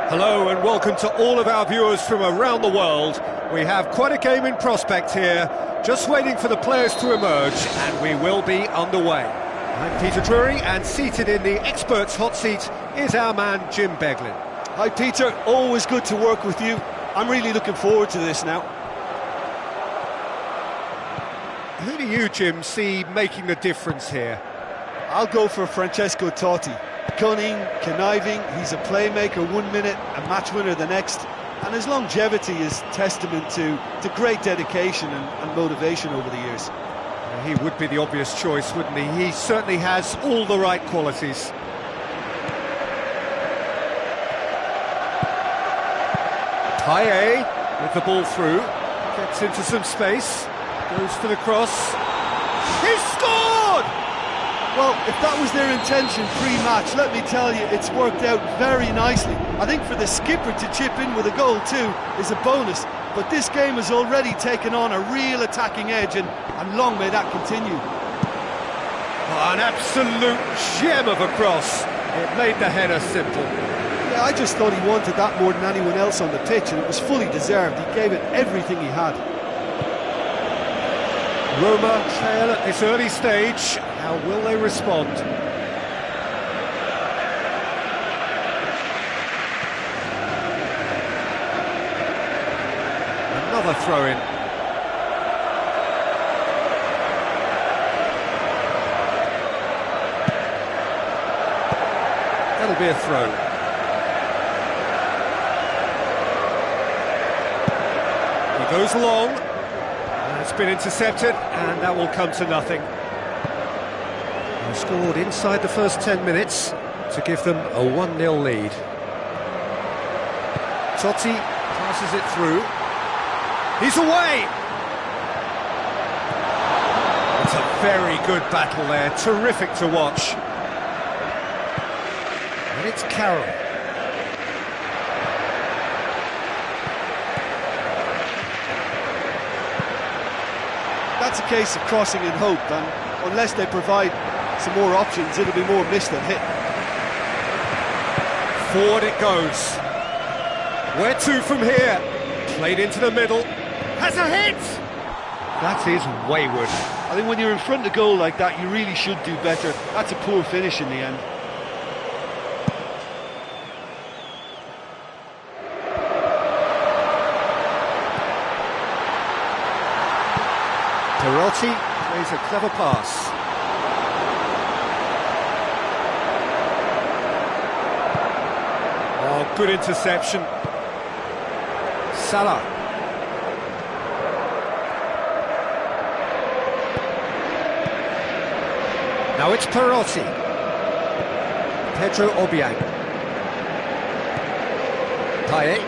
Hello and welcome to all of our viewers from around the world. We have quite a game in prospect here, just waiting for the players to emerge, and we will be underway. I'm Peter Drury, and seated in the experts' hot seat is our man Jim Beglin. Hi Peter, always good to work with you. I'm really looking forward to this now. Who do you, Jim, see making the difference here? I'll go for Francesco Totti. Cunning, conniving, he's a playmaker 1 minute, a match winner the next, and his longevity is testament to great dedication and motivation over the years. He would be the obvious choice, wouldn't he? He certainly has all the right qualities. Payet with the ball through, gets into some space, goes for the cross. He scored! Well, if that was their intention pre-match, let me tell you, it's worked out very nicely. I think for the skipper to chip in with a goal too is a bonus, but this game has already taken on a real attacking edge, and long may that continue. Oh, an absolute gem of a cross. It made the header simple. Yeah, I just thought he wanted that more than anyone else on the pitch, and it was fully deserved. He gave it everything he had. Roma trail at this early stage. How will they respond? Another throw-in. That'll be a throw. He goes long. It's been intercepted, and that will come to nothing. They scored inside the first 10 minutes to give them a 1-0 lead. Totti passes it through. He's away! It's a very good battle there, terrific to watch. And it's Carroll. That's a case of crossing in hope, and unless they provide some more options, it'll be more missed than hit. Forward it goes. Where to from here? Played into the middle. Has a hit! That is wayward. I think when you're in front of goal like that, you really should do better. That's a poor finish in the end. Perotti plays a clever pass. Oh, good interception. Salah. Now it's Perotti. Pedro Obiang. Payet.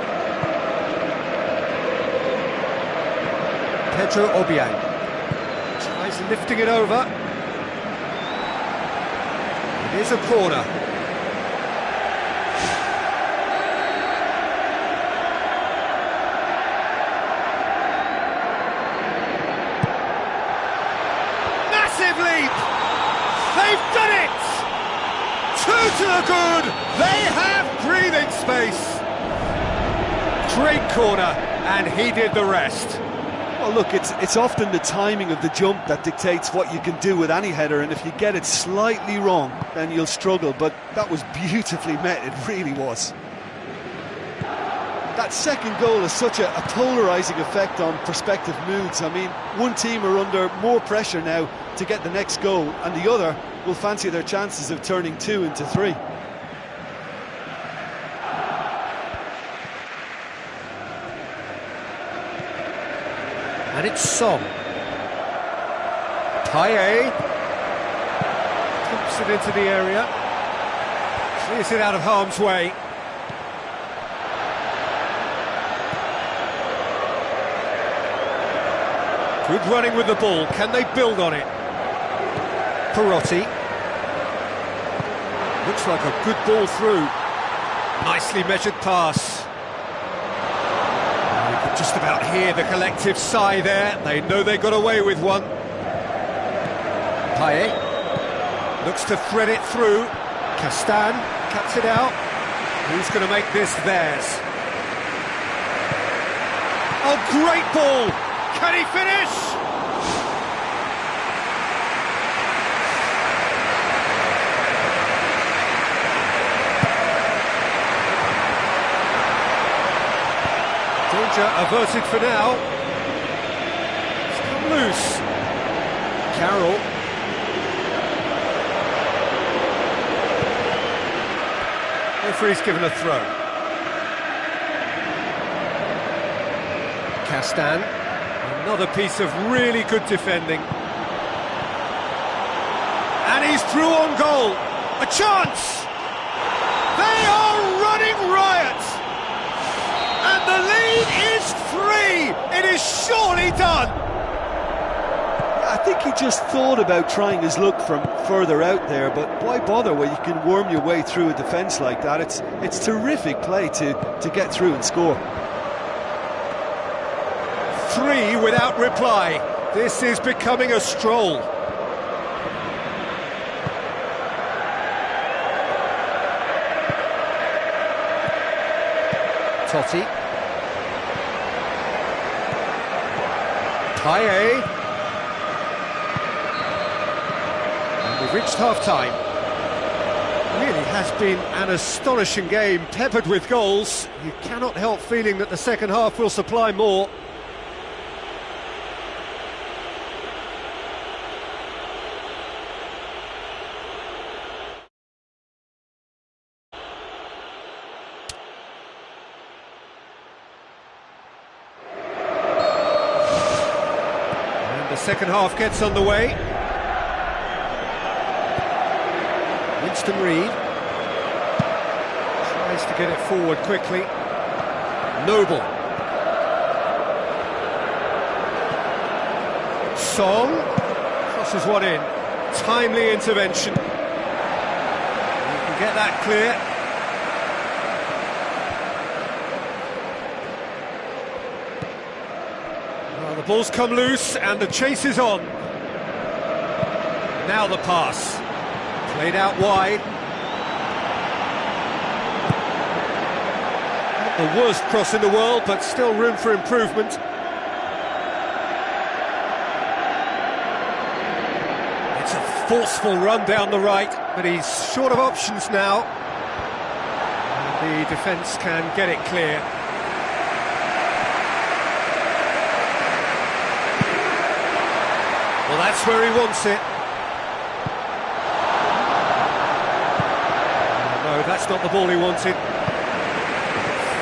Pedro Obiang. Tries lifting it over. It is a corner. Massive leap! They've done it! 2 to the good! They have breathing space! Great corner, and he did the rest. Well, look, it's often the timing of the jump that dictates what you can do with any header, and if you get it slightly wrong, then you'll struggle, but that was beautifully met, it really was. That second goal has such a polarising effect on prospective moods. I mean, one team are under more pressure now to get the next goal, and the other will fancy their chances of turning 2 into 3. And it's Song. Payet pumps it into the area, clears it out of harm's way. Good running with the ball. Can they build on it? Perotti. Looks like a good ball through. Nicely measured pass. You can just about hear the collective sigh there. They know they got away with one. Payet looks to thread it through. Castan cuts it out. Who's going to make this theirs? Oh, great ball! Can he finish? Danger averted for now. It's come loose. Carroll. Referee's given a throw. Castan. Another piece of really good defending. And he's through on goal. A chance! They are running riot! And the lead is 3! It is surely done! I think he just thought about trying his luck from further out there, but why bother when you can worm your way through a defence like that? It's terrific play to get through and score. 3 without reply. This is becoming a stroll. Totti. Kaye. And we've reached half-time. Really has been an astonishing game, peppered with goals. You cannot help feeling that the second half will supply more. Second half gets underway. Winston Reid tries to get it forward quickly. Noble. Song crosses one in. Timely intervention. You can get that clear. The ball's come loose and the chase is on. Now the pass. Played out wide. Not the worst cross in the world, but still room for improvement. It's a forceful run down the right, but he's short of options now. And the defence can get it clear. Well, that's where he wants it. No, that's not the ball he wanted.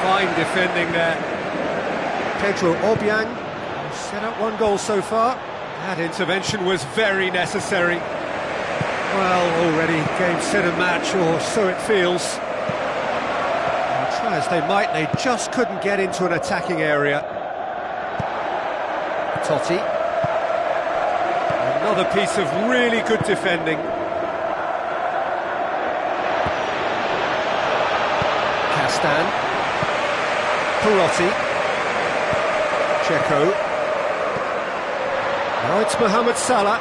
Fine defending there. Pedro Obiang set up one goal so far. That intervention was very necessary. Well, already game, set and match, or so it feels. And try as they might, they just couldn't get into an attacking area. Totti. Another piece of really good defending. Castan. Perotti. Checo. Now it's Mohamed Salah.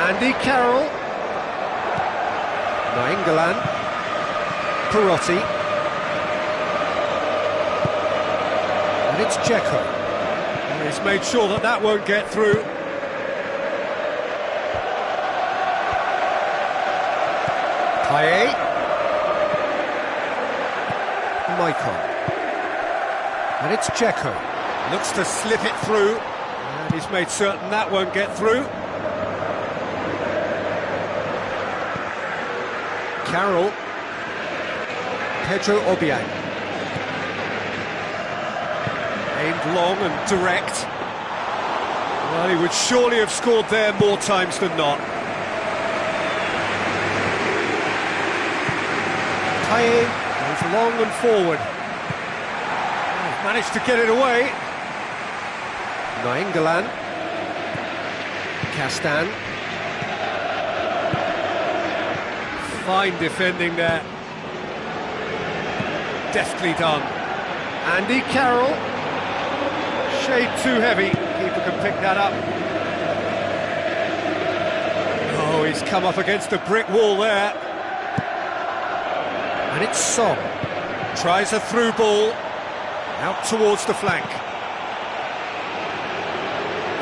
Andy Carroll. Nainggolan. Perotti. And it's Checo. He's made sure that that won't get through. Kaye. Maicon. And it's Checo. Looks to slip it through. And he's made certain that won't get through. Carroll. Pedro Obiang. Aimed long and direct. Well, he would surely have scored there more times than not. Kaye goes long and forward. Oh, managed to get it away. Nainggolan. Castan. Fine defending there. Deftly done. Andy Carroll. Shade too heavy. Keeper can pick that up. he's come up against a brick wall there. And it's Song. Tries a through ball. Out towards the flank.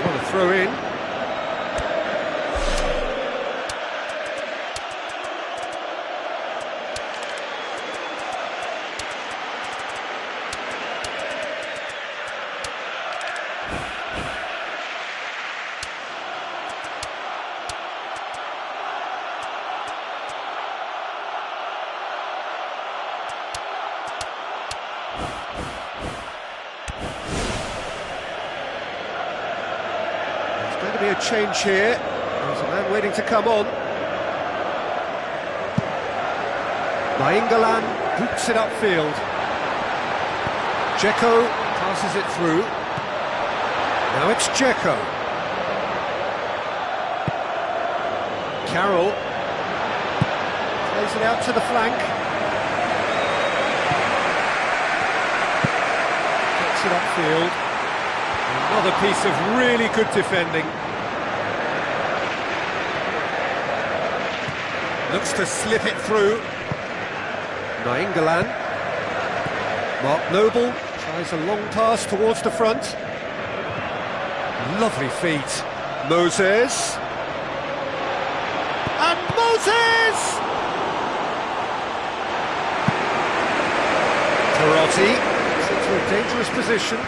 Trying to throw in. Going to be a change here. There's a man waiting to come on. Nainggolan boots it upfield. Dzeko passes it through. Now it's Dzeko. Carroll plays it out to the flank. Gets it upfield. Another piece of really good defending. Looks to slip it through. Nainggolan. Mark Noble tries a long pass towards the front. Lovely feet. Moses. And Moses! Tarotti gets into a dangerous position.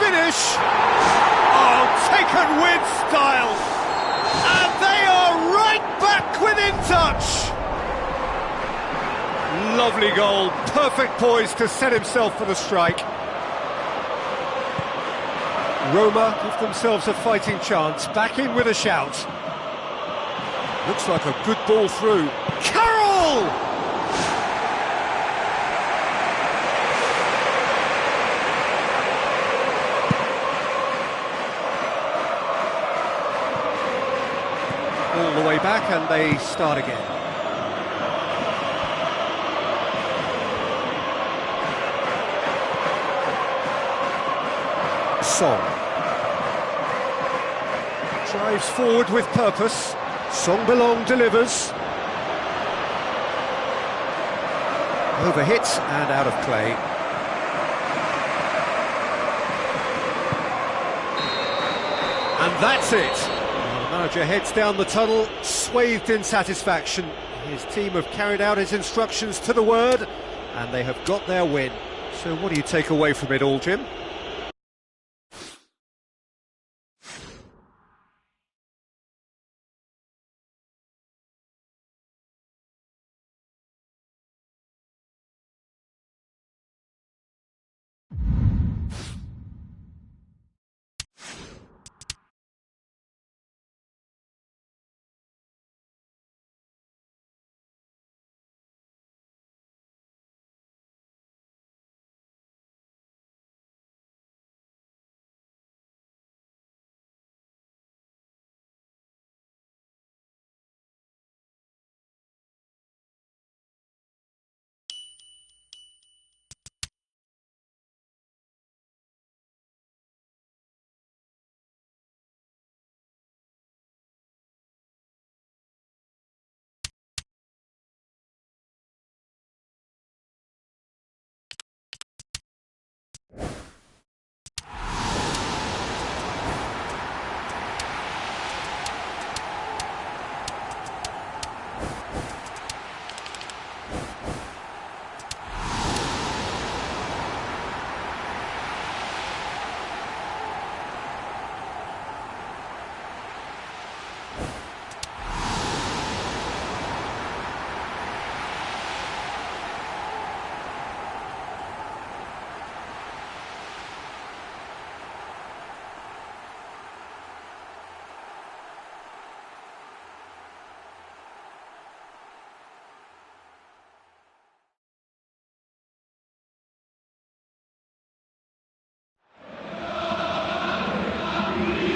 Finish! Oh, taken with style! And they are right back within touch! Lovely goal, perfect poise to set himself for the strike. Roma give themselves a fighting chance, back in with a shout. Looks like a good ball through. Carroll! All the way back and they start again. Song drives forward with purpose. Songbelong delivers. Overhit and out of play. And that's it. The manager heads down the tunnel, swathed in satisfaction. His team have carried out his instructions to the word, and they have got their win. So what do you take away from it all, Jim?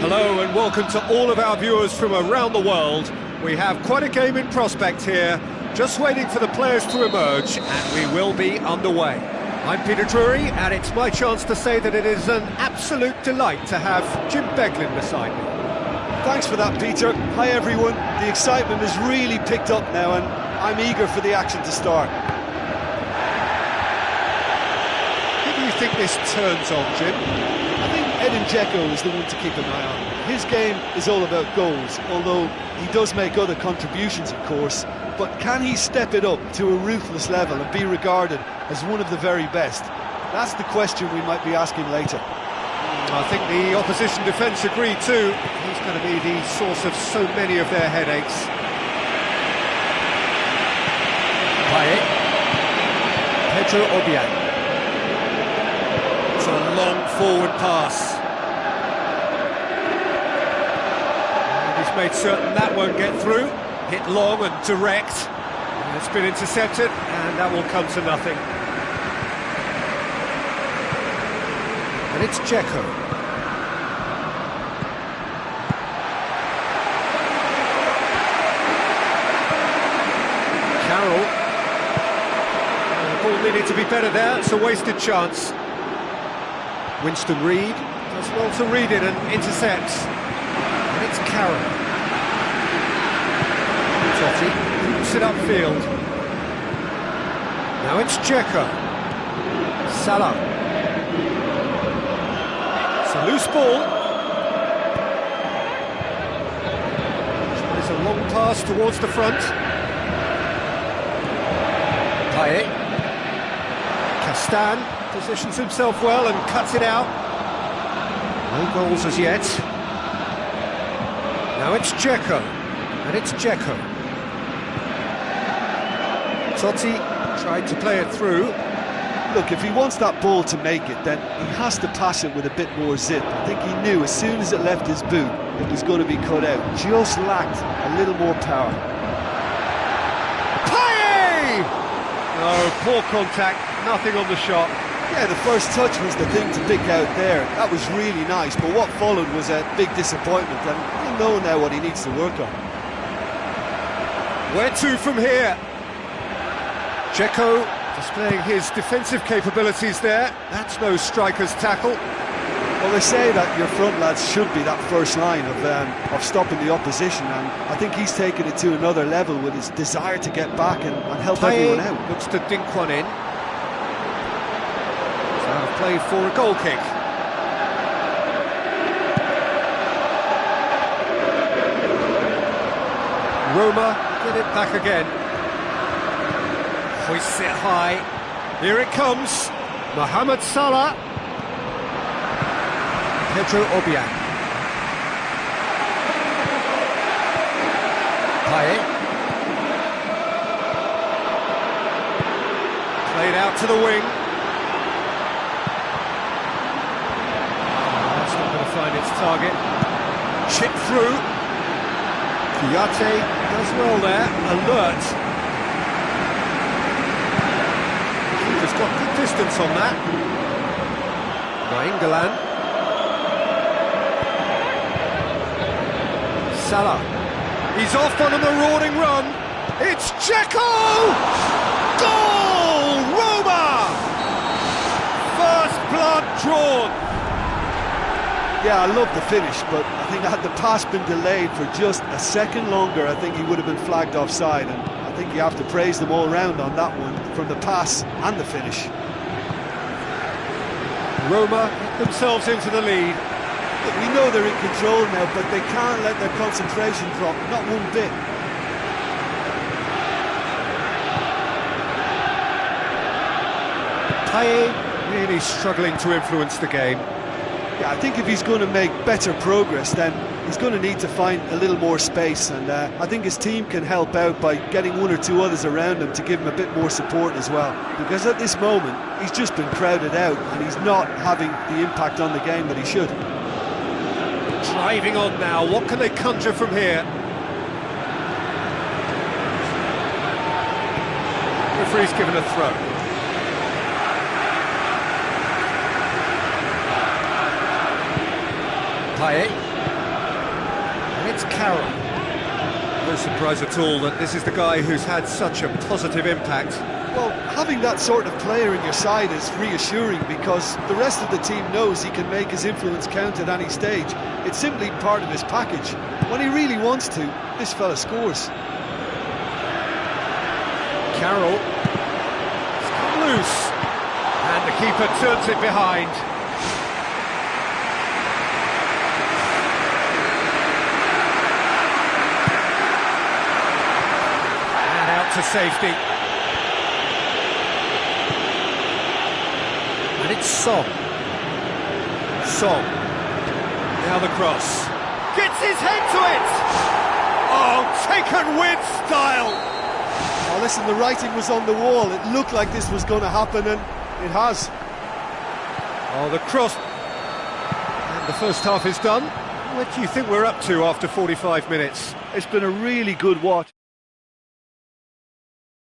Hello and welcome to all of our viewers from around the world. We have quite a game in prospect here. just waiting for the players to emerge, and we will be underway. I'm Peter Drury, and it's my chance to say that it is an absolute delight to have Jim Beglin beside me. Thanks for that, Peter. Hi everyone. The excitement has really picked up now, and I'm eager for the action to start. Who do you think this turns on, Jim? I think Edin Dzeko is the one to keep an eye on. His game is all about goals, although he does make other contributions, of course. But can he step it up to a ruthless level and be regarded as one of the very best? That's the question we might be asking later. I think the opposition defence agree too. He's going to be the source of so many of their headaches. Pedro Obiang. It's a long forward pass. And he's made certain that won't get through. Hit long and direct. And it's been intercepted, and that will come to nothing. And it's Dzeko. Carroll. The ball needed to be better there, it's a wasted chance. Winston Reid does well to read it and intercepts. And it's Carroll. Totti keeps it upfield. Now it's Dzeko. Salah. It's a loose ball. Tries a long pass towards the front. Payet. Castan positions himself well and cuts it out. No goals as yet. Now it's Dzeko. And it's Dzeko. Totti tried to play it through. Look, if he wants that ball to make it, then he has to pass it with a bit more zip. I think he knew as soon as it left his boot, it was going to be cut out. Just lacked a little more power. Payet! No, poor contact, nothing on the shot. Yeah, the first touch was the thing to pick out there. That was really nice, but what followed was a big disappointment, and he'll know now what he needs to work on. Where to from here? Dzeko displaying his defensive capabilities there. That's no striker's tackle. Well, they say that your front lads should be that first line of stopping the opposition, and I think he's taken it to another level with his desire to get back and help everyone out. Looks to dink one in. So out of play for a goal kick. Roma get it back again. Hoists it high. Here it comes. Mohamed Salah. Pedro Obiang. Payet. Played out to the wing. That's not going to find its target. Chip through. Kouyaté does well there. Alert. Keeper's got good distance on that. Nainggolan. Salah. He's off on a marauding run. It's Dzeko! Goal! Roma! First blood drawn. Yeah, I love the finish, but I think had the pass been delayed for just a second longer, I think he would have been flagged offside, and I think you have to praise them all round on that one, from the pass and the finish. Roma get themselves into the lead. Look, we know they're in control now, but they can't let their concentration drop, not one bit. Payet really struggling to influence the game. Yeah, I think if he's going to make better progress, then he's going to need to find a little more space, and I think his team can help out by getting one or two others around him to give him a bit more support as well, because at this moment he's just been crowded out and he's not having the impact on the game that he should. Driving on now, what can they conjure from here? Referee's given a throw. Payet. And it's Carroll. No surprise at all that this is the guy who's had such a positive impact. Well, having that sort of player in your side is reassuring because the rest of the team knows he can make his influence count at any stage. It's simply part of his package. When he really wants to, this fella scores. Carroll. It's come loose. And the keeper turns it behind. And out to safety. And it's Song. Song. Now the cross. Gets his head to it! Oh, taken with style! Oh, listen, the writing was on the wall. It looked like this was going to happen, and it has. Oh, the cross. And the first half is done. What do you think we're up to after 45 minutes? It's been a really good watch.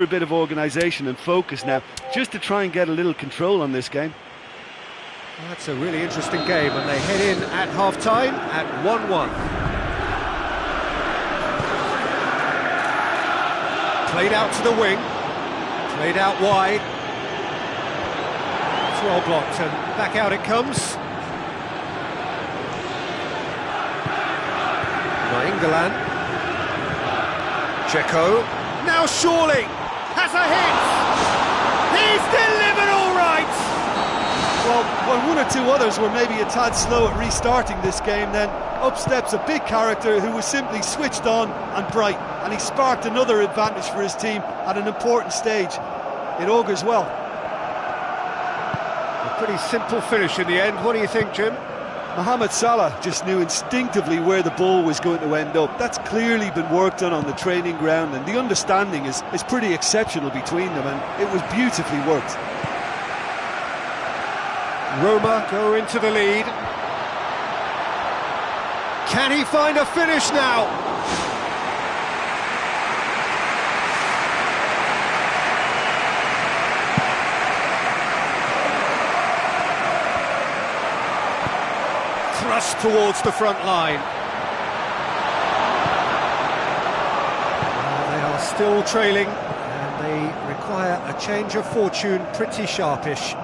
A bit of organisation and focus now, just to try and get a little control on this game. Well, that's a really interesting game, and they head in at half-time at 1-1. Played out to the wing, played out wide. It's well blocked, and back out it comes. England. Checo. Now surely has a hit. He's delivered all right. Well, when one or two others were maybe a tad slow at restarting this game, then up steps a big character who was simply switched on and bright, and he sparked another advantage for his team at an important stage. It augurs well. A pretty simple finish in the end. What do you think, Jim? Mohamed Salah just knew instinctively where the ball was going to end up. That's clearly been worked on the training ground, and the understanding is pretty exceptional between them, and it was beautifully worked. Roma go into the lead. Can he find a finish now? Thrust towards the front line. They are still trailing, and they require a change of fortune pretty sharpish.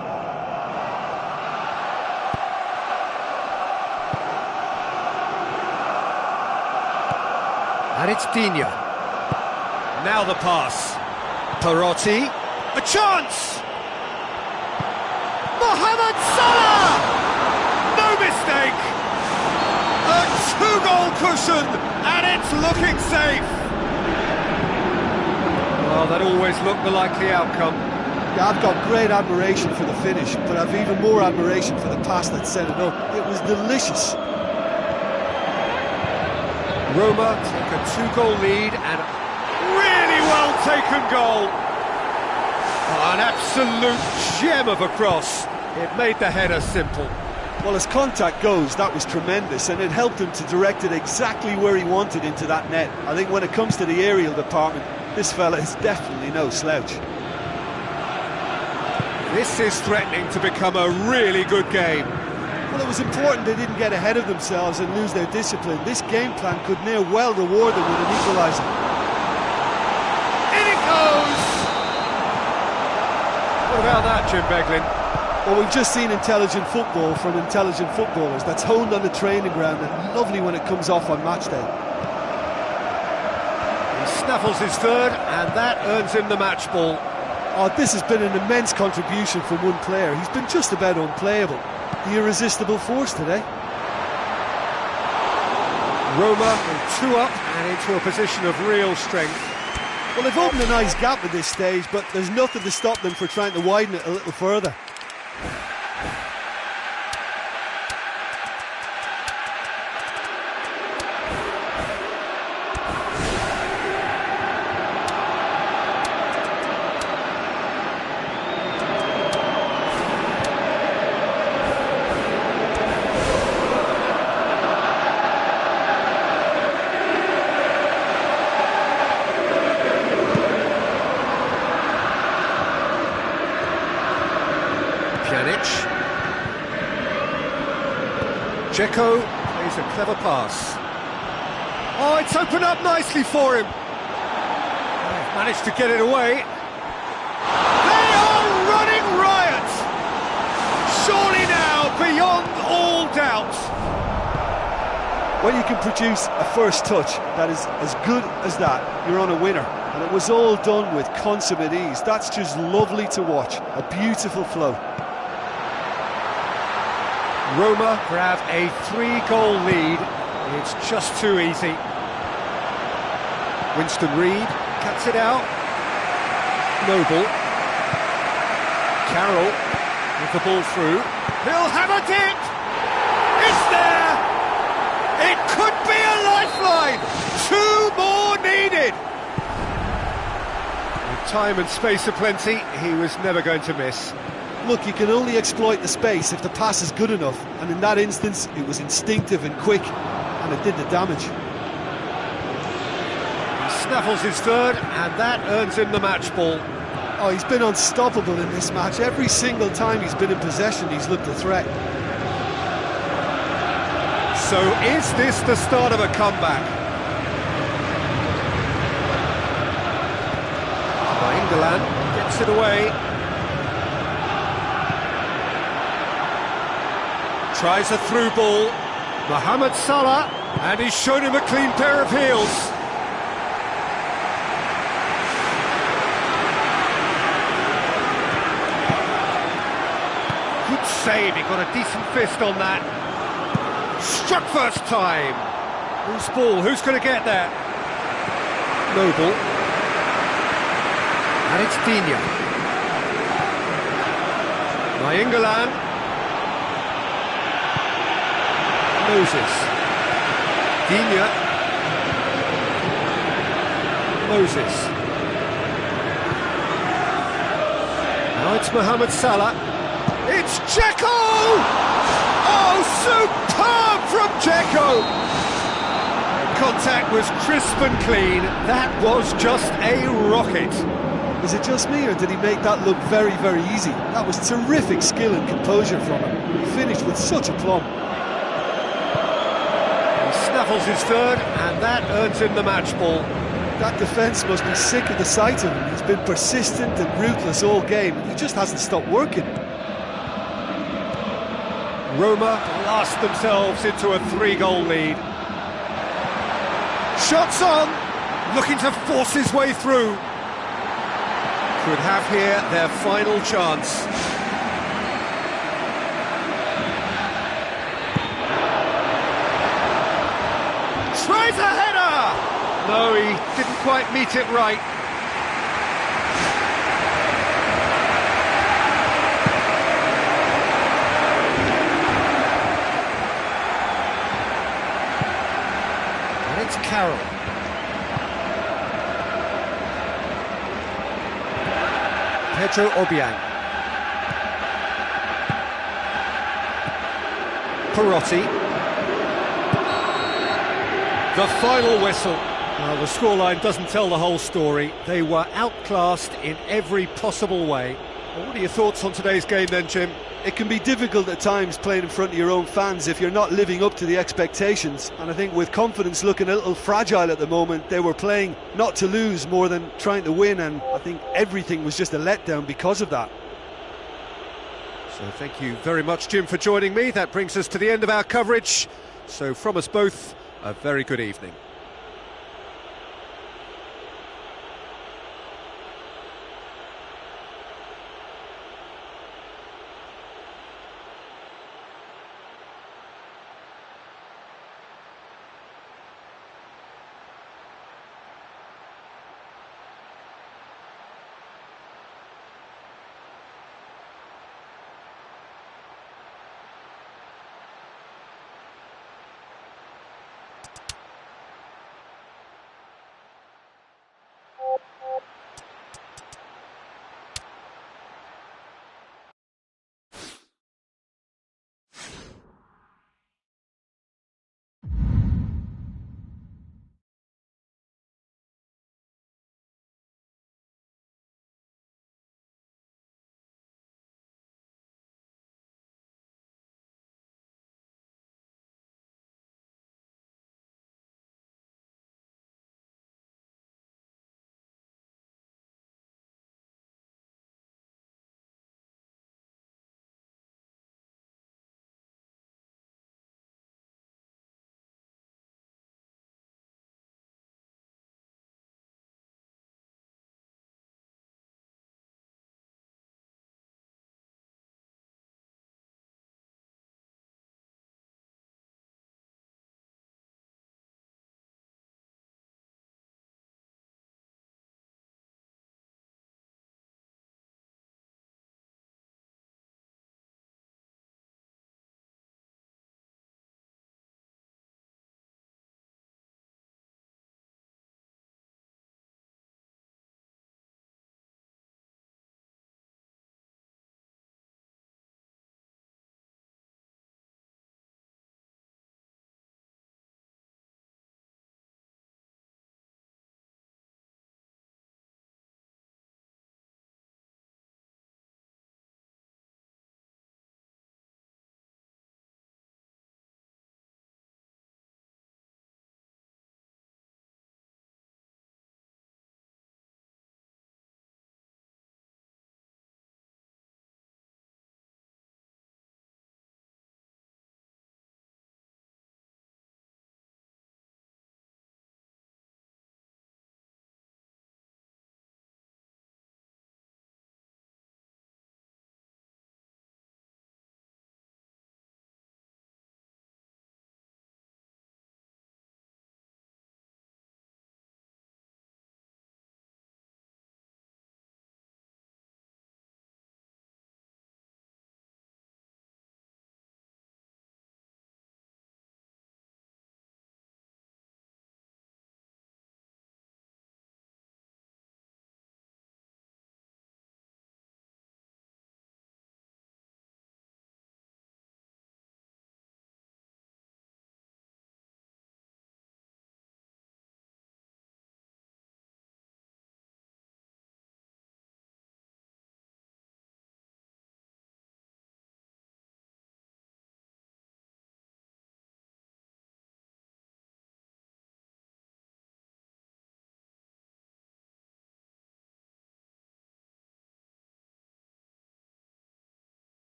And it's Digne. Now the pass. Perotti. A chance! Mohamed Salah! No mistake! A two-goal cushion, and it's looking safe! Well, that always looked the likely outcome. Yeah, I've got great admiration for the finish, but I've even more admiration for the pass that set it up. It was delicious. Roma take a two-goal lead, and really well-taken goal. Oh, an absolute gem of a cross. It made the header simple. Well, as contact goes, that was tremendous, and it helped him to direct it exactly where he wanted into that net. I think when it comes to the aerial department, this fella is definitely no slouch. This is threatening to become a really good game. Well, it was important they didn't get ahead of themselves and lose their discipline. This game plan could near well reward them with an equaliser. In it goes! What about that, Jim Beglin? Well, we've just seen intelligent football from intelligent footballers. That's honed on the training ground and lovely when it comes off on match day. He snaffles his third, and that earns him the match ball. Oh, this has been an immense contribution from one player. He's been just about unplayable. The irresistible force today. Roma with two up and into a position of real strength. Well, they've opened a nice gap at this stage, but there's nothing to stop them from trying to widen it a little further. Checo plays a clever pass. Oh, it's opened up nicely for him. They've managed to get it away. They are running riot! Surely now, beyond all doubt. When you can produce a first touch that is as good as that, you're on a winner. And it was all done with consummate ease. That's just lovely to watch. A beautiful flow. Roma grab a 3-goal lead. It's just too easy. Winston Reid cuts it out. Noble. Carroll with the ball through. He'll have a dip! It's there! It could be a lifeline! 2 more needed! With time and space aplenty, he was never going to miss. Look, you can only exploit the space if the pass is good enough, and in that instance it was instinctive and quick, and it did the damage. He snaffles his third, and that earns him the match ball. Oh, he's been unstoppable in this match. Every single time he's been in possession, he's looked a threat. So is this the start of a comeback? England gets it away. Tries a through ball. Mohamed Salah, and he's shown him a clean pair of heels. Good save, he got a decent fist on that. Struck first time. Who's ball? Who's going to get there? Noble. And it's Digne. England. Moses. Digne. Moses. Now it's Mohamed Salah. It's Dzeko! Oh, superb from Dzeko! Contact was crisp and clean. That was just a rocket. Is it just me, or did he make that look very, very easy? That was terrific skill and composure from him. He finished with such aplomb. He snaffles his third, and that earns him the match ball. That defence must be sick of the sight of him. He's been persistent and ruthless all game. He just hasn't stopped working. Roma blast themselves into a 3-goal lead. Shots on, looking to force his way through. Could have here their final chance. Tries a header! No, he didn't quite meet it right. And it's Carroll. Pedro Obiang. Perotti. The final whistle. Well, the scoreline doesn't tell the whole story. They were outclassed in every possible way. Well, what are your thoughts on today's game then, Jim? It can be difficult at times playing in front of your own fans if you're not living up to the expectations. And I think with confidence looking a little fragile at the moment, they were playing not to lose more than trying to win, and I think everything was just a letdown because of that. So thank you very much, Jim, for joining me. That brings us to the end of our coverage. So from us both, a very good evening.